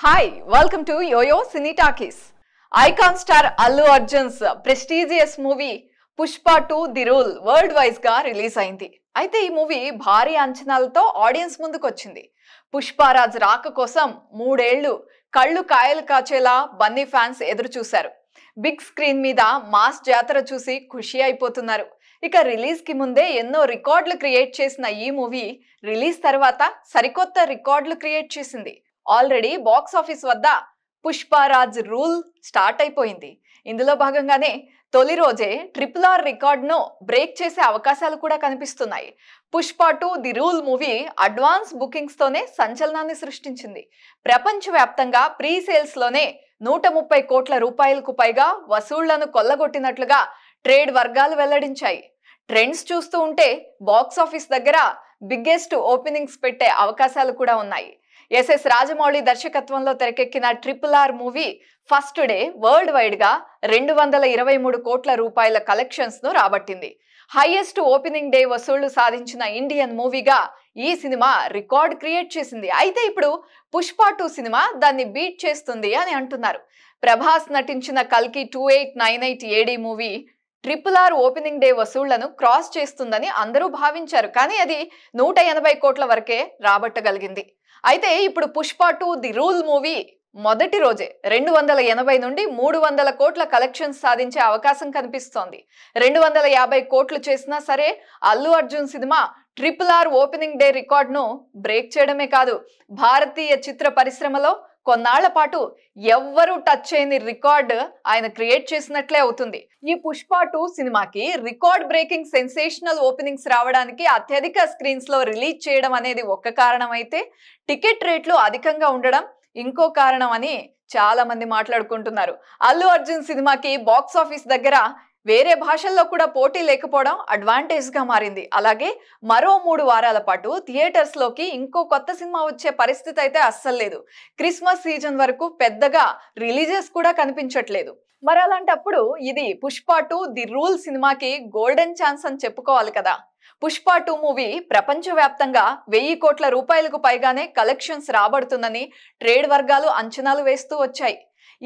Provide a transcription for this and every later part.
Hi, welcome to Yo-Yo Cine Talkies. Icon star Allu Arjun's prestigious movie Pushpa 2 The Rule world wise గా release అయింది. అయితే ఈ movie భారీ అంచనాలతో audience ముందుకు వచ్చింది. పుష్పరాజ్ రాక కోసం 3 ఏళ్లు కళ్ళు కాయలు కాచేలా బన్నీ ఫ్యాన్స్ ఎదురు చూశారు. బిగ్ స్క్రీన్ మీద మాస్ జాతర చూసి ఖుషి అయిపోతున్నారు. ఇక రిలీజ్ కి ముందే ఎన్నో రికార్డులు క్రియేట్ చేసిన ఈ మూవీ రిలీజ్ తర్వాత సరికొత్త రికార్డులు క్రియేట్ చేసింది. ఆల్రెడీ బాక్స్ ఆఫీస్ వద్ద పుష్పరాజ్ రూల్ స్టార్ట్ అయిపోయింది. ఇందులో భాగంగానే తొలి రోజే RRR రికార్డును బ్రేక్ చేసే అవకాశాలు కూడా కనిపిస్తున్నాయి. Pushpa 2 the rule movie advance bookings తోనే సంచలనాన్ని సృష్టించింది. ప్రపంచవ్యాప్తంగా ప్రీ సేల్స్ లోనే 130 కోట్ల రూపాయలకు పైగా వసూళ్లను కొల్లగొట్టినట్లుగా ట్రేడ్ వర్గాలు వెల్లడించాయి. ట్రెండ్స్ చూస్తూ ఉంటే బాక్స్ ఆఫీస్ దగ్గర బిగ్గెస్ట్ ఓపెనింగ్స్ పెట్టే అవకాశాలు కూడా ఉన్నాయి. ఎస్ఎస్ రాజమౌళి దర్శకత్వంలో తెరకెక్కిన RRR movie first day world wide గా 223 కోట్ల రూపాయల కలెక్షన్స్ ను రాబట్టింది. హైయెస్ట్ ఓపెనింగ్ డే వసూళ్లు సాధించిన ఇండియన్ మూవీగా ఈ సినిమా రికార్డ్ క్రియేట్ చేసింది. అయితే ఇప్పుడు పుష్ప 2 సినిమా దాన్ని బీట్ చేస్తుంది అని అంటున్నారు. ప్రభాస్ నటించిన కల్కి 2898 AD movie RRR opening day వసూళ్లను క్రాస్ చేస్తుందని అందరూ భావించారు. కానీ అది 180 కోట్ల వరకే రాబట్టగలిగింది. అయితే ఇప్పుడు పుష్ప 2 ది రూల్ మూవీ మొదటి రోజే 280 నుండి 300 కోట్ల కలెక్షన్స్ సాధించే అవకాశం కనిపిస్తోంది. 250 కోట్లు చేసినా సరే Allu Arjun cinema RRR opening day రికార్డును బ్రేక్ చేయడమే కాదు, భారతీయ చిత్ర పరిశ్రమలో కొన్నాళ్ల పాటు ఎవ్వరూ టచ్ చేయని రికార్డు ఆయన క్రియేట్ చేసినట్లే అవుతుంది. ఈ పుష్ప 2 సినిమాకి రికార్డ్ బ్రేకింగ్ సెన్సేషనల్ ఓపెనింగ్స్ రావడానికి అత్యధిక స్క్రీన్స్ లో రిలీజ్ చేయడం అనేది ఒక్క కారణం అయితే, టికెట్ రేట్లు అధికంగా ఉండడం ఇంకో కారణం అని చాలా మంది మాట్లాడుకుంటున్నారు. అల్లు అర్జున్ సినిమాకి బాక్స్ ఆఫీస్ దగ్గర వేరే భాషల్లో కూడా పోటీ లేకపోవడం అడ్వాంటేజ్ గా మారింది. అలాగే మరో 3 వారాల పాటు థియేటర్స్ లోకి ఇంకో కొత్త సినిమా వచ్చే పరిస్థితి అయితే అస్సలు లేదు. క్రిస్మస్ సీజన్ వరకు పెద్దగా రిలీజెస్ కూడా కనిపించట్లేదు. మరి అలాంటప్పుడు ఇది పుష్ప 2 ది రూల్ సినిమాకి గోల్డెన్ ఛాన్స్ అని చెప్పుకోవాలి కదా. పుష్ప 2 మూవీ ప్రపంచవ్యాప్తంగా 1000 కోట్ల రూపాయలకు పైగానే కలెక్షన్స్ రాబడుతుందని ట్రేడ్ వర్గాలు అంచనాలు వేస్తూ వచ్చాయి.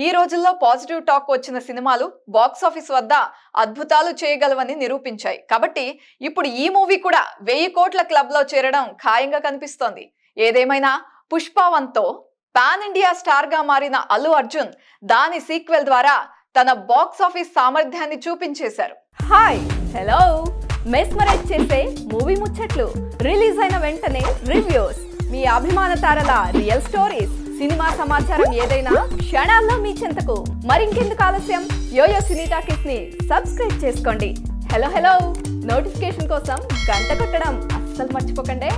ఈ రోజుల్లో పాజిటివ్ టాక్ వచ్చిన సినిమాలు బాక్స్ ఆఫీస్ వద్ద అద్భుతాలు చేయగలవని నిరూపించాయి. కాబట్టి ఇప్పుడు ఈ మూవీ కూడా 1000 కోట్ల క్లబ్ లో చేరడం ఖాయంగా కనిపిస్తోంది. ఏదేమైనా పుష్ప 1తో పాన్ ఇండియా స్టార్ గా మారిన అల్లు అర్జున్ దాని సీక్వెల్ ద్వారా తన బాక్స్ ఆఫీస్ సామర్థ్యాన్ని చూపించేశారు. హాయ్ హలో మెస్మరైజ్ చేసే మూవీ ముచ్చట్లు, రిలీజ్ అయిన వెంటనే రివ్యూస్, మీ అభిమాన తారల రియల్ స్టోరీస్, సినిమా సమాచారం ఏదైనా క్షణాల్లో మీ చెంతకు. మరింకెందుకు ఆలస్యం, యోయో సినీ టాకీస్ ని సబ్స్క్రైబ్ చేసుకోండి. హలో నోటిఫికేషన్ కోసం గంట కొట్టడం అస్సలు మర్చిపోకండి.